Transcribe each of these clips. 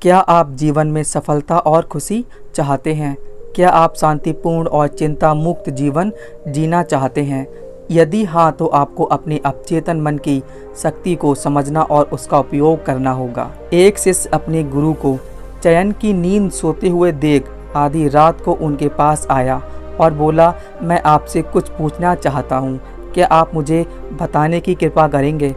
क्या आप जीवन में सफलता और खुशी चाहते हैं? क्या आप शांतिपूर्ण और चिंता मुक्त जीवन जीना चाहते हैं? यदि हाँ, तो आपको अपने अवचेतन मन की शक्ति को समझना और उसका उपयोग करना होगा। एक शिष्य अपने गुरु को चैन की नींद सोते हुए देख आधी रात को उनके पास आया और बोला, मैं आपसे कुछ पूछना चाहता हूँ, क्या आप मुझे बताने की कृपा करेंगे?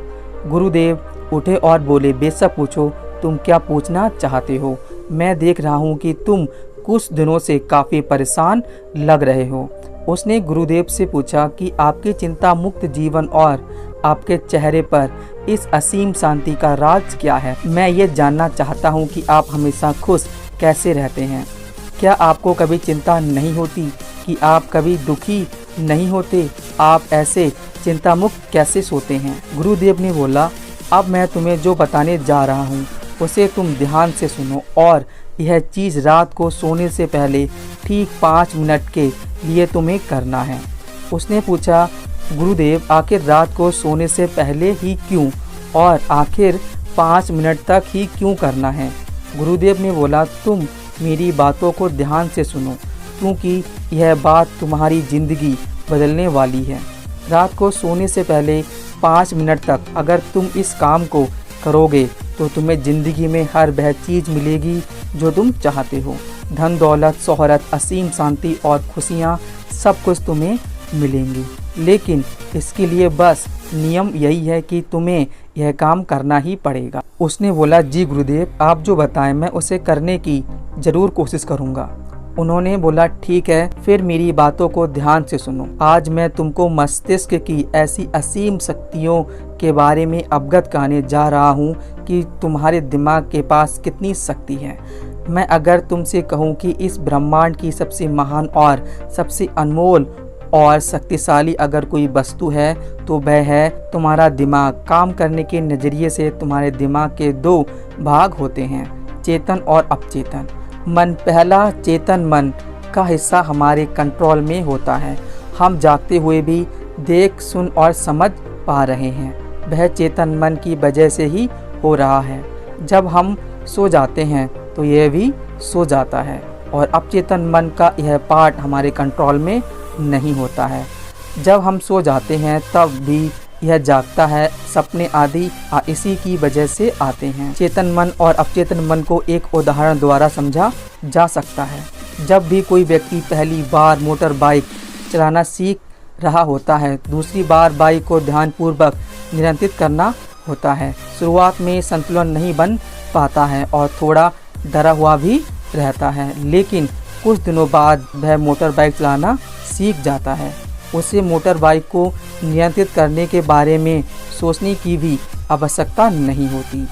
गुरुदेव उठे और बोले, बेशक पूछो, तुम क्या पूछना चाहते हो? मैं देख रहा हूँ कि तुम कुछ दिनों से काफ़ी परेशान लग रहे हो। उसने गुरुदेव से पूछा कि आपके चिंता मुक्त जीवन और आपके चेहरे पर इस असीम शांति का राज क्या है? मैं ये जानना चाहता हूँ कि आप हमेशा खुश कैसे रहते हैं। क्या आपको कभी चिंता नहीं होती? कि आप कभी दुखी नहीं होते? आप ऐसे चिंता मुक्त कैसे सोते हैं? गुरुदेव ने बोला, अब मैं तुम्हें जो बताने जा रहा हूँ उसे तुम ध्यान से सुनो, और यह चीज़ रात को सोने से पहले ठीक 5 मिनट के लिए तुम्हें करना है। उसने पूछा, गुरुदेव आखिर रात को सोने से पहले ही क्यों, और आखिर 5 मिनट तक ही क्यों करना है? गुरुदेव ने बोला, तुम मेरी बातों को ध्यान से सुनो, क्योंकि यह बात तुम्हारी ज़िंदगी बदलने वाली है। रात को सोने से पहले 5 मिनट तक अगर तुम इस काम को करोगे तो तुम्हें ज़िंदगी में हर वह चीज़ मिलेगी जो तुम चाहते हो। धन दौलत, शोहरत, असीम शांति और खुशियाँ, सब कुछ तुम्हें मिलेंगी। लेकिन इसके लिए बस नियम यही है कि तुम्हें यह काम करना ही पड़ेगा। उसने बोला, जी गुरुदेव, आप जो बताएं मैं उसे करने की ज़रूर कोशिश करूँगा। उन्होंने बोला, ठीक है, फिर मेरी बातों को ध्यान से सुनो। आज मैं तुमको मस्तिष्क की ऐसी असीम शक्तियों के बारे में अवगत कराने जा रहा हूँ कि तुम्हारे दिमाग के पास कितनी शक्ति है। मैं अगर तुमसे कहूँ कि इस ब्रह्मांड की सबसे महान और सबसे अनमोल और शक्तिशाली अगर कोई वस्तु है तो वह है तुम्हारा दिमाग। काम करने के नज़रिए से तुम्हारे दिमाग के 2 भाग होते हैं, चेतन और अवचेतन मन। पहला चेतन मन का हिस्सा हमारे कंट्रोल में होता है। हम जागते हुए भी देख, सुन और समझ पा रहे हैं। वह चेतन मन की वजह से ही हो रहा है। जब हम सो जाते हैं तो यह भी सो जाता है, और अवचेतन मन का यह पार्ट हमारे कंट्रोल में नहीं होता है। जब हम सो जाते हैं तब भी यह जागता है। सपने आदि इसी की वजह से आते हैं। चेतन मन और अवचेतन मन को एक उदाहरण द्वारा समझा जा सकता है। जब भी कोई व्यक्ति पहली बार मोटर बाइक चलाना सीख रहा होता है, दूसरी बार बाइक को ध्यानपूर्वक नियंत्रित करना होता है। शुरुआत में संतुलन नहीं बन पाता है और थोड़ा डरा हुआ भी रहता है, लेकिन कुछ दिनों बाद वह मोटर बाइक चलाना सीख जाता है। उसे मोटर बाइक को नियंत्रित करने के बारे में सोचने की भी आवश्यकता नहीं होती।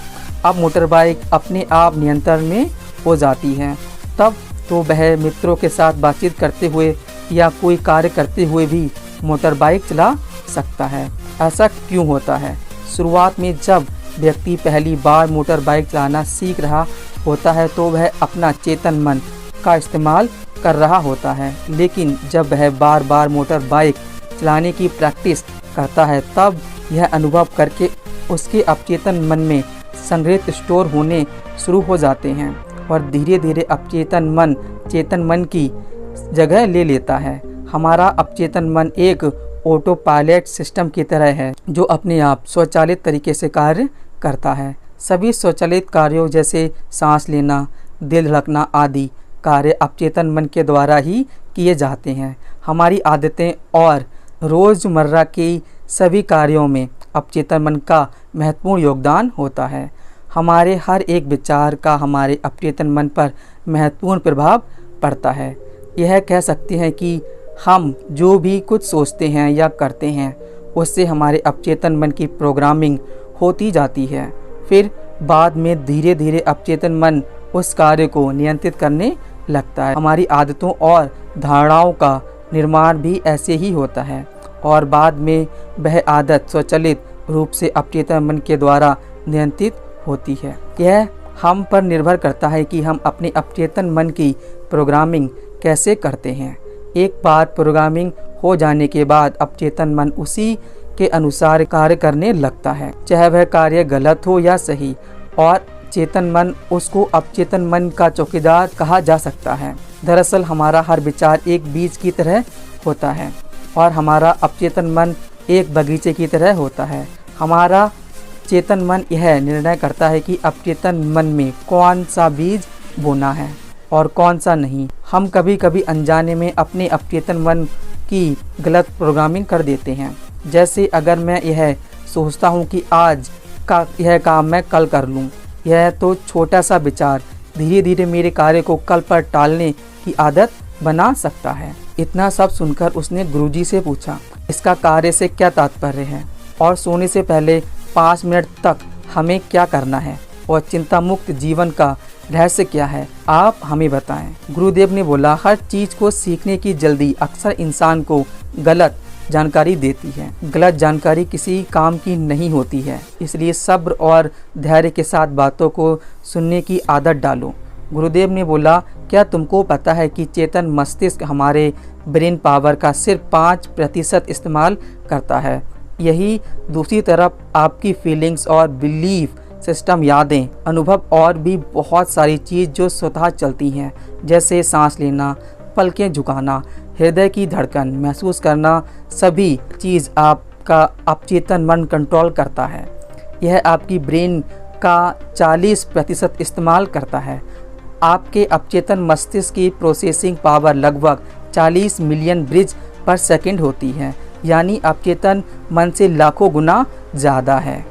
अब मोटर बाइक अपने आप नियंत्रण में हो जाती है। तब तो वह मित्रों के साथ बातचीत करते हुए या कोई कार्य करते हुए भी मोटर बाइक चला सकता है। ऐसा क्यों होता है? शुरुआत में जब व्यक्ति पहली बार मोटर बाइक चलाना सीख रहा होता है तो वह अपना चेतन मन का इस्तेमाल कर रहा होता है, लेकिन जब वह बार बार मोटर बाइक चलाने की प्रैक्टिस करता है तब यह अनुभव करके उसके अवचेतन मन में संग्रहित स्टोर होने शुरू हो जाते हैं, और धीरे धीरे अवचेतन मन चेतन मन की जगह ले लेता है। हमारा अवचेतन मन एक ऑटो पायलट सिस्टम की तरह है जो अपने आप स्वचालित तरीके से कार्य करता है। सभी स्वचालित कार्यों जैसे सांस लेना, दिल धड़कना आदि कार्य अवचेतन मन के द्वारा ही किए जाते हैं। हमारी आदतें और रोज़मर्रा के सभी कार्यों में अवचेतन मन का महत्वपूर्ण योगदान होता है। हमारे हर एक विचार का हमारे अवचेतन मन पर महत्वपूर्ण प्रभाव पड़ता है। यह कह सकते हैं कि हम जो भी कुछ सोचते हैं या करते हैं उससे हमारे अवचेतन मन की प्रोग्रामिंग होती जाती है। फिर बाद में धीरे धीरे अवचेतन मन उस कार्य को नियंत्रित करने लगता है। हमारी आदतों और धारणाओं का निर्माण भी ऐसे ही होता है, और बाद में वह आदत स्वचालित रूप से अवचेतन मन के द्वारा नियंत्रित होती है। यह हम पर निर्भर करता है कि हम अपने अवचेतन मन की प्रोग्रामिंग कैसे करते हैं। एक बार प्रोग्रामिंग हो जाने के बाद अवचेतन मन उसी के अनुसार कार्य करने लगता है, चाहे वह कार्य गलत हो या सही, और चेतन मन, उसको अवचेतन मन का चौकीदार कहा जा सकता है। दरअसल हमारा हर विचार एक बीज की तरह होता है और हमारा अवचेतन मन एक बगीचे की तरह होता है। हमारा चेतन मन यह निर्णय करता है कि अवचेतन मन में कौन सा बीज बोना है और कौन सा नहीं। हम कभी कभी अनजाने में अपने अवचेतन मन की गलत प्रोग्रामिंग कर देते हैं। जैसे अगर मैं यह सोचता हूँ कि आज का यह काम मैं कल कर लूँ, यह तो छोटा सा विचार धीरे धीरे मेरे कार्य को कल पर टालने की आदत बना सकता है। इतना सब सुनकर उसने गुरुजी से पूछा, इसका कार्य से क्या तात्पर्य है और सोने से पहले 5 मिनट तक हमें क्या करना है और चिंता मुक्त जीवन का रहस्य क्या है, आप हमें बताएं। गुरुदेव ने बोला, हर चीज को सीखने की जल्दी अक्सर इंसान को गलत जानकारी देती है। गलत जानकारी किसी काम की नहीं होती है, इसलिए सब्र और धैर्य के साथ बातों को सुनने की आदत डालो। गुरुदेव ने बोला, क्या तुमको पता है कि चेतन मस्तिष्क हमारे ब्रेन पावर का सिर्फ 5% इस्तेमाल करता है। यही दूसरी तरफ आपकी फीलिंग्स और बिलीफ सिस्टम, यादें, अनुभव और भी बहुत सारी चीज़ जो स्वतः चलती हैं, जैसे सांस लेना, पलकें झुकाना, हृदय की धड़कन महसूस करना, सभी चीज़ आपका अवचेतन मन कंट्रोल करता है। यह आपकी ब्रेन का 40% इस्तेमाल करता है। आपके अवचेतन मस्तिष्क की प्रोसेसिंग पावर लगभग 40 मिलियन ब्रिज पर सेकंड होती है, यानी अवचेतन मन से लाखों गुना ज़्यादा है।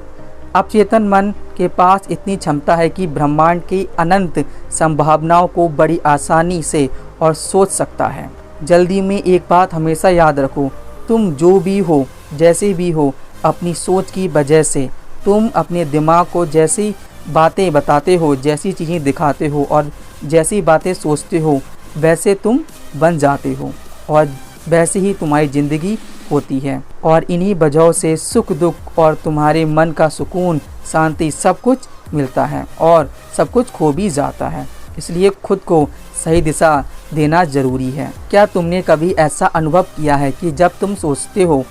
अवचेतन मन के पास इतनी क्षमता है कि ब्रह्मांड की अनंत संभावनाओं को बड़ी आसानी से और सोच सकता है। जल्दी में एक बात हमेशा याद रखो, तुम जो भी हो, जैसे भी हो, अपनी सोच की वजह से तुम अपने दिमाग को जैसी बातें बताते हो, जैसी चीज़ें दिखाते हो और जैसी बातें सोचते हो, वैसे तुम बन जाते हो और वैसे ही तुम्हारी ज़िंदगी होती है। और इन्हीं वजहों से सुख दुख और तुम्हारे मन का सुकून, शांति सब कुछ मिलता है और सब कुछ खो भी जाता है। इसलिए खुद को सही दिशा देना ज़रूरी है। क्या तुमने कभी ऐसा अनुभव किया है कि जब तुम सोचते हो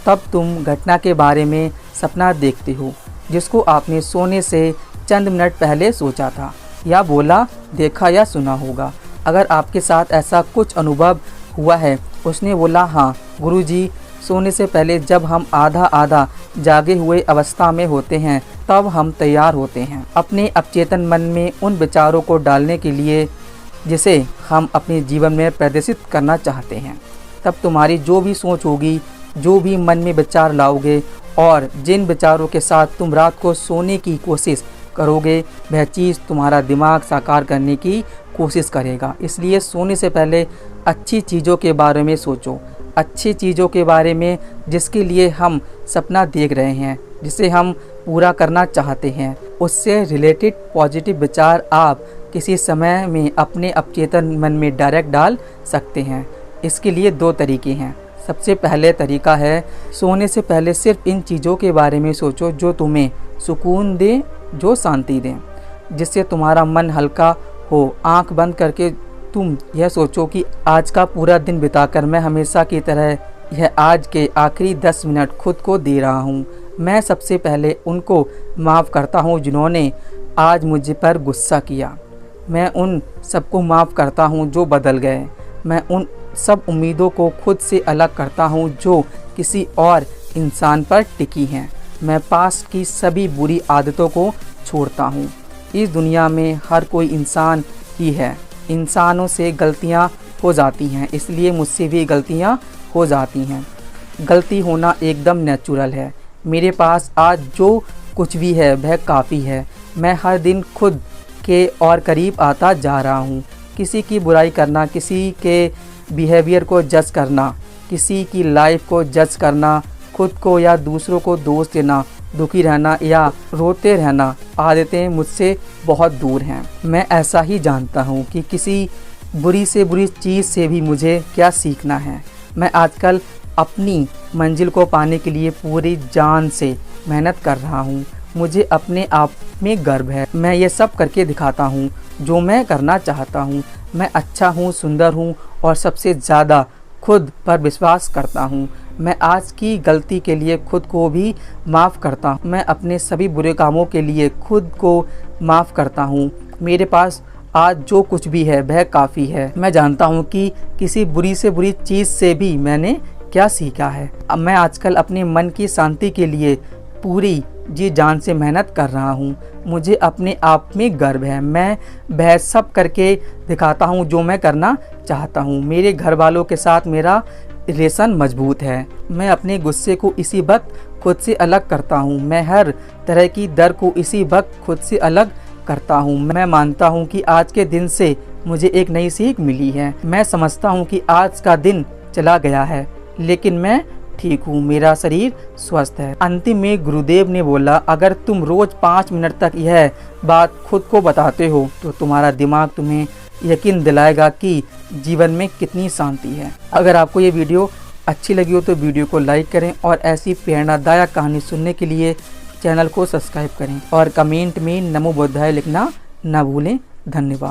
तब तुम घटना के बारे में सपना देखते हो जिसको आपने सोने से चंद मिनट पहले सोचा था या बोला, देखा या सुना होगा? अगर आपके साथ ऐसा कुछ अनुभव हुआ है, उसने बोला, हाँ गुरुजी, सोने से पहले जब हम आधा आधा जागे हुए अवस्था में होते हैं तब हम तैयार होते हैं अपने अवचेतन मन में उन विचारों को डालने के लिए जिसे हम अपने जीवन में प्रदर्शित करना चाहते हैं। तब तुम्हारी जो भी सोच होगी, जो भी मन में विचार लाओगे और जिन विचारों के साथ तुम रात को सोने की कोशिश करोगे, वह चीज़ तुम्हारा दिमाग साकार करने की कोशिश करेगा। इसलिए सोने से पहले अच्छी चीज़ों के बारे में सोचो, अच्छी चीज़ों के बारे में जिसके लिए हम सपना देख रहे हैं, जिसे हम पूरा करना चाहते हैं, उससे रिलेटेड पॉजिटिव विचार आप किसी समय में अपने अवचेतन मन में डायरेक्ट डाल सकते हैं। इसके लिए 2 तरीके हैं। सबसे पहले तरीका है, सोने से पहले सिर्फ इन चीज़ों के बारे में सोचो जो तुम्हें सुकून दें, जो शांति दें, जिससे तुम्हारा मन हल्का हो। आंख बंद करके तुम यह सोचो कि आज का पूरा दिन बिताकर मैं हमेशा की तरह यह आज के आखिरी 10 मिनट खुद को दे रहा हूँ। मैं सबसे पहले उनको माफ़ करता हूँ जिन्होंने आज मुझ पर गुस्सा किया। मैं उन सबको माफ़ करता हूँ जो बदल गए। मैं उन सब उम्मीदों को खुद से अलग करता हूँ जो किसी और इंसान पर टिकी हैं। मैं पास की सभी बुरी आदतों को छोड़ता हूँ। इस दुनिया में हर कोई इंसान ही है। इंसानों से गलतियाँ हो जाती हैं, इसलिए मुझसे भी गलतियाँ हो जाती हैं। गलती होना एकदम नेचुरल है। मेरे पास आज जो कुछ भी है वह काफ़ी है। मैं हर दिन खुद के और करीब आता जा रहा हूँ। किसी की बुराई करना, किसी के बिहेवियर को जज करना, किसी की लाइफ को जज करना, खुद को या दूसरों को दोष देना, दुखी रहना या रोते रहना, आदतें मुझसे बहुत दूर हैं। मैं ऐसा ही जानता हूँ कि किसी बुरी से बुरी चीज़ से भी मुझे क्या सीखना है। मैं आजकल अपनी मंजिल को पाने के लिए पूरी जान से मेहनत कर रहा हूँ। मुझे अपने आप में गर्व है। मैं ये सब करके दिखाता हूँ जो मैं करना चाहता हूँ। मैं अच्छा हूँ, सुंदर हूँ और सबसे ज़्यादा खुद पर विश्वास करता हूँ। मैं आज की गलती के लिए खुद को भी माफ़ करता हूँ। मैं अपने सभी बुरे कामों के लिए खुद को माफ़ करता हूँ। मेरे पास आज जो कुछ भी है वह काफ़ी है। मैं जानता हूँ कि किसी बुरी से बुरी चीज़ से भी मैंने क्या सीखा है। अब मैं आजकल अपने मन की शांति के लिए पूरी जी जान से मेहनत कर रहा हूँ। मुझे अपने आप में गर्व है। मैं वह सब करके दिखाता हूँ जो मैं करना चाहता हूँ। मेरे घर वालों के साथ मेरा रिलेशन मजबूत है। मैं अपने गुस्से को इसी वक्त खुद से अलग करता हूँ। मैं हर तरह की डर को इसी वक्त खुद से अलग करता हूँ। मैं मानता हूँ कि आज के दिन से मुझे एक नई सीख मिली है। मैं समझता हूँ कि आज का दिन चला गया है लेकिन मैं ठीक हूँ, मेरा शरीर स्वस्थ है। अंतिम में गुरुदेव ने बोला, अगर तुम रोज 5 मिनट तक यह बात खुद को बताते हो तो तुम्हारा दिमाग तुम्हें यकीन दिलाएगा कि जीवन में कितनी शांति है। अगर आपको ये वीडियो अच्छी लगी हो तो वीडियो को लाइक करें और ऐसी प्रेरणादायक कहानी सुनने के लिए चैनल को सब्सक्राइब करें और कमेंट में नमो बुद्धाय लिखना न भूलें। धन्यवाद।